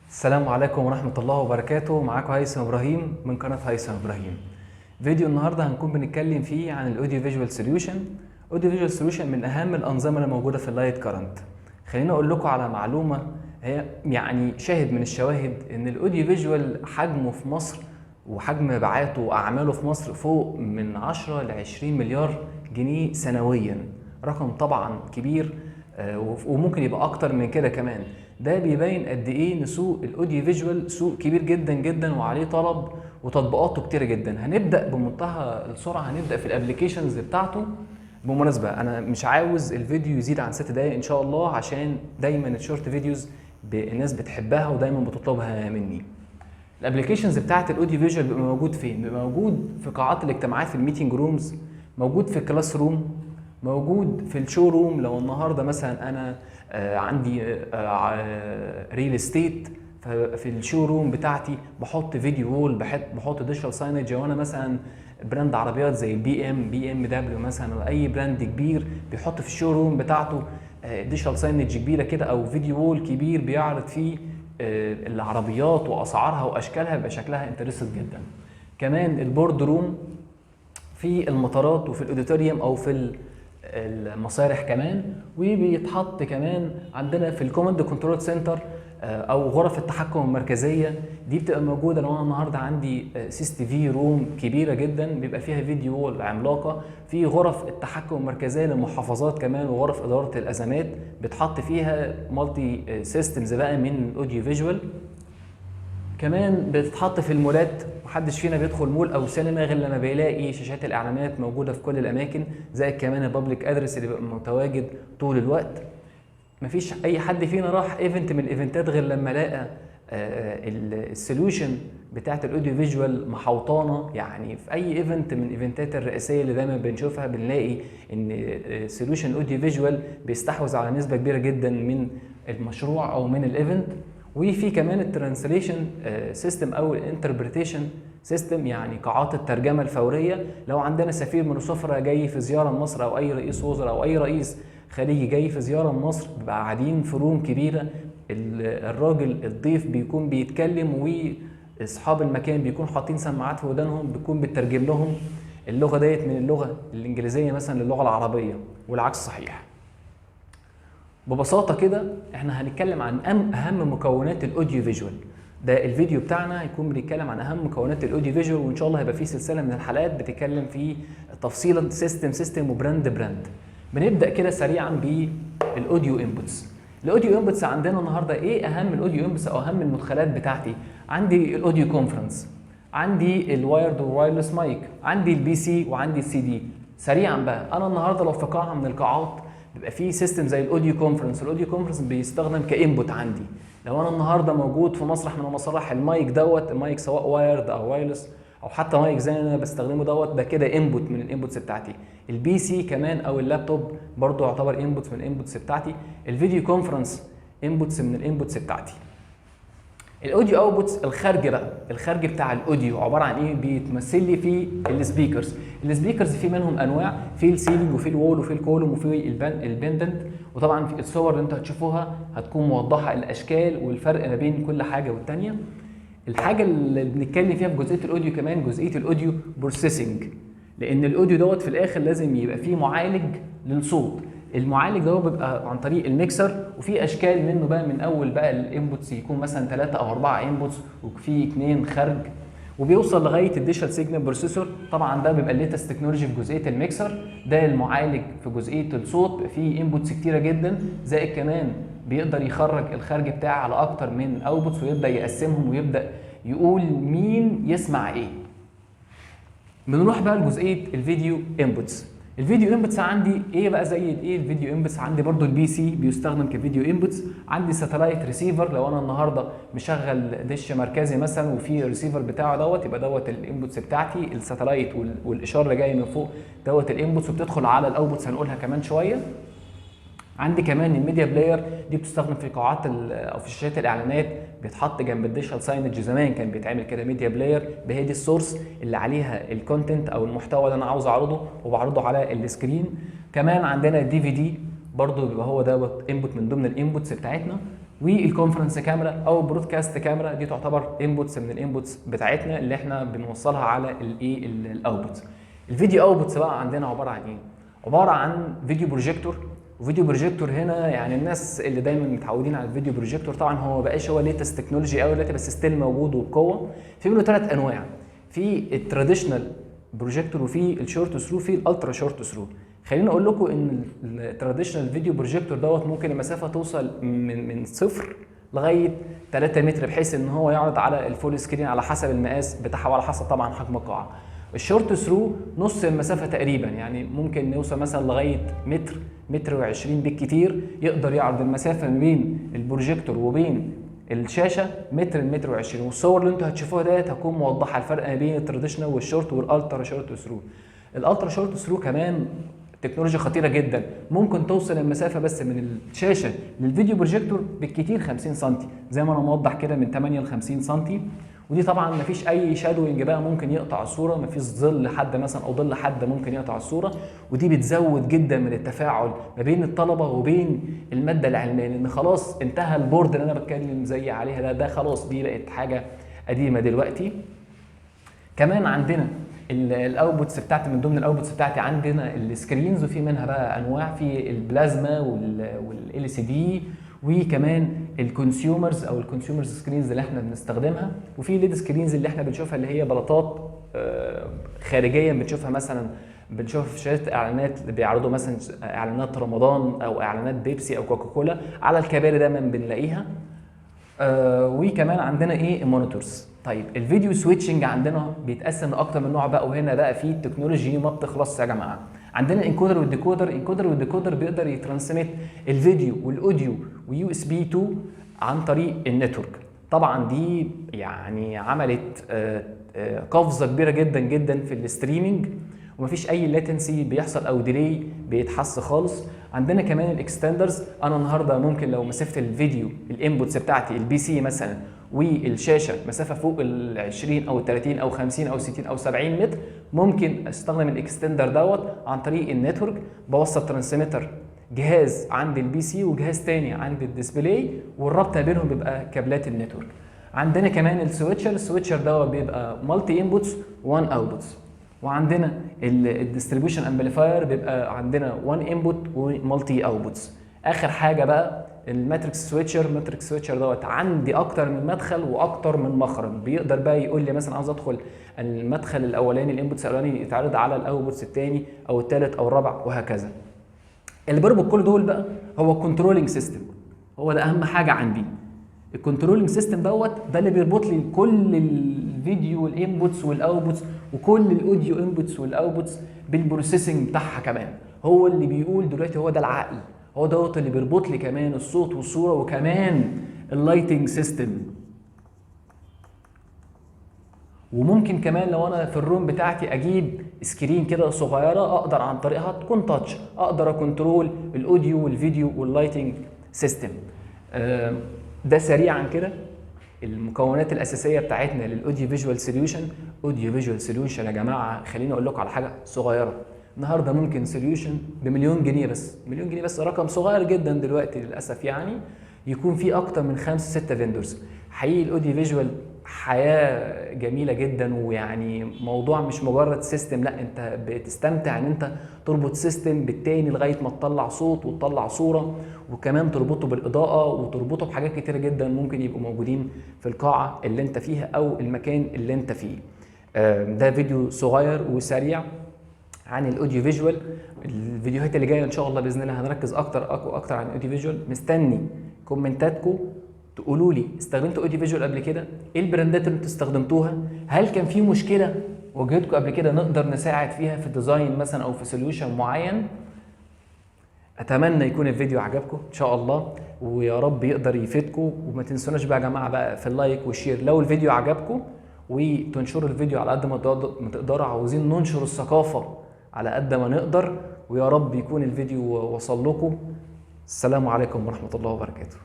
السلام عليكم ورحمة الله وبركاته. معاكم هيثم إبراهيم من قناة هيثم إبراهيم. فيديو النهاردة هنكون بنتكلم فيه عن الأوديو فيجوال سوليوشن. أوديو فيجوال سوليوشن من أهم الأنظمة اللي موجودة في اللايت كارنت. خليني أقول لكم على معلومة هي شاهد من الشواهد إن الأوديو فيجوال حجمه في مصر وحجم مبيعاته وأعماله في مصر فوق من 10 ل 20 مليار جنيه سنويا. رقم طبعا كبير، وممكن يبقى اكتر من كده كمان. ده بيبين قد ايه ان سوق الاوديو فيجوال سوق كبير جدا جدا وعليه طلب وتطبيقاته كتيره جدا. هنبدا بمنتهى السرعه، هنبدا في الابلكيشنز بتاعته. بالمناسبه انا مش عاوز الفيديو يزيد عن 6 دقايق ان شاء الله، عشان دايما الشورت فيديوز الناس بتحبها ودايما بتطلبها مني. الابلكيشنز بتاعت الاوديو فيجوال بيبقى موجود فين؟ بيبقى موجود في قاعات الاجتماعات، في الميتنج رومز، موجود في الكلاس روم، موجود في الشو روم. لو النهارده مثلا انا عندي ريل استيت، ففي الشو روم بتاعتي بحط فيديو وول، بحط ديجيتال ساينج. وانا مثلا براند عربيات زي بي ام دبليو مثلا، او اي براند كبير بيحط في الشو روم بتاعته ديجيتال ساينج كبيره كده، او فيديو وول كبير بيعرض فيه العربيات واسعارها واشكالها، بيبقى شكلها انترستد جدا. كمان البورد روم في المطارات وفي الاوديتوريوم او في المسارح كمان، وبيتحط كمان عندنا في الكوماند كنترول سنتر او غرف التحكم المركزيه. دي بتبقى موجوده لو انا النهارده عندي سيس تي في روم كبيره جدا بيبقى فيها فيديو وول عملاقه. في غرف التحكم المركزيه للمحافظات كمان، وغرف اداره الازمات بتحط فيها مالتي سيستمز بقى من الاوديو فيجوال. كمان بتتحط في المولات. محدش فينا بيدخل مول او سينما غير لما بيلاقي شاشات الاعلانات موجوده في كل الاماكن، زائد كمان البابليك ادرس اللي بيبقى متواجد طول الوقت. مفيش اي حد فينا راح ايفنت من الايفنتات غير لما لقى السوليوشن بتاعت الاوديو فيجوال محوطانه. يعني في اي ايفنت من الايفنتات الرئيسيه اللي دايما بنشوفها بنلاقي ان سوليوشن اوديو فيجوال بيستحوذ على نسبه كبيره جدا من المشروع او من الايفنت. وفي كمان الترانسليشن سيستم او الانتربريتيشن سيستم، يعني قاعات الترجمه الفوريه. لو عندنا سفير من السفراء جاي في زياره لمصر، او اي رئيس وزراء او اي رئيس خليجي جاي في زياره لمصر، بيبقى قاعدين في روم كبيره، الراجل الضيف بيكون بيتكلم واصحاب المكان بيكون حاطين سماعات في ودانهم، بيكون بترجم لهم اللغه ديت من اللغه الانجليزيه مثلا للغه العربيه، والعكس صحيح. ببساطه كده احنا هنتكلم عن اهم مكونات الاوديو فيجوال. ده الفيديو بتاعنا هيكون بنتكلم عن اهم مكونات الاوديو فيجوال، وان شاء الله هيبقى فيه سلسله من الحلقات بتتكلم في تفصيلا سيستم وبراند. بنبدا كده سريعا بالاوديو انبوتس. الاوديو انبوتس عندنا النهارده ايه اهم الاوديو انبوتس او اهم المدخلات بتاعتي؟ عندي الاوديو كونفرنس، عندي الوايرد والوايرلس مايك، عندي البي سي، وعندي السي دي. سريعا بقى، انا النهارده لو في قاعه من القاعات بيبقى فيه سيستم زي الاوديو كونفرنس. الاوديو كونفرنس بيستخدم كانبوت عندي. لو انا النهارده موجود في مسرح من المسارح، المايك المايك سواء وايرد او وايرلس او حتى مايك زي اللي انا بستخدمه ده كده انبوت من الانبوتس بتاعتي. البي سي كمان او اللابتوب برضو يعتبر انبوت من الانبوتس بتاعتي. الفيديو كونفرنس انبوتس من الانبوتس بتاعتي. الاوديو اوتبوتس الخارج بتاع الاوديو عباره عن ايه؟ بيتمثل لي في السبيكرز. السبيكرز في منهم انواع، في السيلينج وفي الوول وفي الكولوم وفي البندنت. وطبعا في الصور اللي انتوا هتشوفوها هتكون موضحه الاشكال والفرق ما بين كل حاجه والثانيه. الحاجه اللي بنتكلم فيها في جزئيه الاوديو كمان جزئيه الاوديو بروسيسنج، لان الاوديو في الاخر لازم يبقى فيه معالج للصوت. المعالج ده بيبقى عن طريق الميكسر، وفي اشكال منه بقى، من اول بقى الانبوتس يكون مثلا 3 او 4 انبوتس وفي 2 خارج، وبيوصل لغايه الديجيتال سيجنال بروسيسور. طبعا ده بيبقى الليتست تكنولوجي في جزئيه الميكسر. ده المعالج في جزئيه الصوت، فيه انبوتس كتيره جدا، زائد كمان بيقدر يخرج الخارج بتاعه على اكتر من اوتبوتس، ويبدا يقسمهم ويبدا يقول مين يسمع ايه. بنروح بقى لجزئيه الفيديو انبوتس. الفيديو انبوتس عندي ايه بقى؟ زي ايه الفيديو انبوتس عندي؟ برضو البي سي بيستخدم كفيديو انبوتس. عندي ساتلايت ريسيفر، لو انا النهارده مشغل دش مركزي مثلا وفي الريسيفر بتاعه يبقى الانبوتس بتاعتي الساتلايت، والاشاره اللي جايه من فوق الانبوتس، وبتدخل على الاوتبوتس هنقولها كمان شويه. عندي كمان الميديا بلاير، دي بتستخدم في قاعات او في شاشات الاعلانات، بيتحط جنب الديجيتال ساينج. زمان كان بيتعمل كده ميديا بلاير، هي دي السورس اللي عليها الكونتنت او المحتوى اللي انا عاوز اعرضه وبعرضه على السكرين. كمان عندنا الدي في دي، برضه بيبقى هو انبوت من ضمن الانبوتس بتاعتنا. والكونفرنس كاميرا او برودكاست كاميرا دي تعتبر انبوتس من الانبوتس بتاعتنا اللي احنا بنوصلها على الايه الاوتبوت. الفيديو اوتبوتس بقى عندنا عباره عن ايه؟ عباره عن فيديو بروجيكتور. وفيديو بروجيكتور هنا يعني الناس اللي دايما متعودين على الفيديو بروجيكتور، طبعا هو ما بقاش هو ليتست تكنولوجي قوي دلوقتي بس ستيل موجود وبقوه. في منه 3 انواع، في التراديشنال بروجيكتور وفي الشورت ثرو وفي الالترا شورت ثرو. خليني اقول لكم ان التراديشنال فيديو بروجيكتور دوت ممكن المسافه توصل من 0 لغايه 3 متر، بحيث ان هو يعرض على الفول سكرين على حسب المقاس بتاعها وعلى حسب طبعا حجم القاعه. الشورت ثرو نص المسافه تقريبا، يعني ممكن نوصل مثلا لغايه متر، متر و20 بالكتير، يقدر يعرض المسافه ما بين البروجيكتور وبين الشاشه متر، متر و20. والصور اللي انتوا هتشوفوها ديت هتكون موضحه الفرق ما بين التراديشنال والشورت والالترا شورت ثرو. الالترا شورت ثرو كمان تكنولوجيا خطيره جدا، ممكن توصل المسافه بس من الشاشه للفيديو بروجيكتور بالكتير 50 سم، زي ما انا موضح كده من 8 ل 50 سم. ودي طبعا مفيش اي شادوينج بقى ممكن يقطع الصوره، مفيش ظل حد مثلا او ظل حد ممكن يقطع الصوره. ودي بتزود جدا من التفاعل ما بين الطلبه وبين الماده العلميه، لان خلاص انتهى البورد اللي انا بتكلم زي عليها ده خلاص دي بقت حاجه قديمه دلوقتي. كمان عندنا الاوتبوتس بتاعتي، من ضمن الاوتبوتس بتاعتي عندنا السكرينز، وفي منها بقى انواع، في البلازما والال سي دي، وكمان الكونسيومرز او الكونسيومرز سكرينز اللي احنا بنستخدمها، وفي ليد سكرينز اللي احنا بنشوفها اللي هي بلاطات خارجيه بنشوفها مثلا، بنشوف في شاشات اعلانات بيعرضوا مثلا اعلانات رمضان او اعلانات بيبسي او كوكاكولا على الكباري دايما بنلاقيها. وكمان عندنا ايه المونيتورز. طيب الفيديو سويتشنج عندنا بيتقسم لاكتر من نوع بقى، وهنا بقى في التكنولوجي ما بتخلصش يا جماعه. عندنا انكودر والديكودر. انكودر والديكودر بيقدر يترانسميت الفيديو والاوديو ويو اس بي 2 عن طريق النتورك. طبعا دي يعني عملت قفزه كبيره جدا جدا في الاستريمنج، ومفيش اي لاتنسي بيحصل او ديلي بيتحس خالص. عندنا كمان الاكستندرز. انا النهارده ممكن لو مسافه الفيديو الانبوتس بتاعتي البي سي مثلا والشاشه مسافه فوق ال 20 او 30 او 50 او 60 او 70 متر، ممكن استخدم الاكستندر دوت عن طريق النتورك. بوصل ترانسميتر جهاز عند البي سي وجهاز تاني عند الديسبلاي، والربط بينهم بيبقى كابلات النتورك. عندنا كمان السويتشر. السويتشر دوت بيبقى مالتي انبوتس 1 اوتبوتس. وعندنا الديستريبيوشن امبليفاير بيبقى عندنا 1 انبوت ومالتي اوتبوتس. اخر حاجه بقى الماتريكس سويتشر. الماتريكس سويتشر دوت عندي اكتر من مدخل واكتر من مخرج، بيقدر بقى يقول لي مثلا عاوز ادخل المدخل الاولاني الانبوتس الاولاني يتعرض على الاوتبوتس الثاني او الثالث او الرابع وهكذا. اللي بيربط كل دول بقى هو كنترولنج سيستم، هو ده اهم حاجه عندي. الكنترولنج سيستم دوت ده اللي بيربط لي كل الفيديو والانبوتس والاوتبوتس وكل الاوديو انبوتس والاوتبوتس بالبروسيسنج بتاعها كمان. هو اللي بيقول دلوقتي، هو ده العقل، هو دوت اللي بيربط لي كمان الصوت والصوره وكمان اللايتنج سيستم. وممكن كمان لو انا في الروم بتاعتي اجيب سكرين كده صغيره اقدر عن طريقها تكون تاتش اقدر اكنترول الاوديو والفيديو واللايتنج سيستم. ده سريعا كده المكونات الاساسيه بتاعتنا للاوديو فيجوال سوليوشن. اوديو فيجوال سوليوشن يا جماعه خليني اقول لكم على حاجه صغيره. النهارده ممكن سوليوشن بمليون جنيه بس، مليون جنيه بس رقم صغير جدا دلوقتي للاسف، يعني يكون في اكتر من 5 6 فيندورز. حقيقي الاوديو فيجوال حياه جميله جدا، ويعني موضوع مش مجرد سيستم، لا انت بتستمتع ان انت تربط سيستم بالتاني لغايه ما تطلع صوت وتطلع صوره، وكمان تربطه بالاضاءه وتربطه بحاجات كتيره جدا ممكن يبقوا موجودين في القاعه اللي انت فيها او المكان اللي انت فيه. ده فيديو صغير وسريع عن الاوديو فيجوال. الفيديوهات اللي جايه ان شاء الله باذن الله هنركز اكتر عن الاوديو فيجوال. مستني كومنتاتكم تقولوا لي استخدمتوا اوديو فيجوال قبل كده؟ ايه البراندات اللي انتوا استخدمتوها؟ هل كان في مشكله واجهتكم قبل كده نقدر نساعد فيها في الديزاين مثلا او في سوليوشن معين؟ اتمنى يكون الفيديو عجبكم ان شاء الله، ويا رب يقدر يفيدكم. وما تنسوناش بقى يا جماعه بقى في اللايك والشير لو الفيديو عجبكم، وتنشروا الفيديو على قد ما تقدروا. عاوزين ننشر الثقافه على قد ما نقدر، ويا رب يكون الفيديو وصل لكم. السلام عليكم ورحمه الله وبركاته.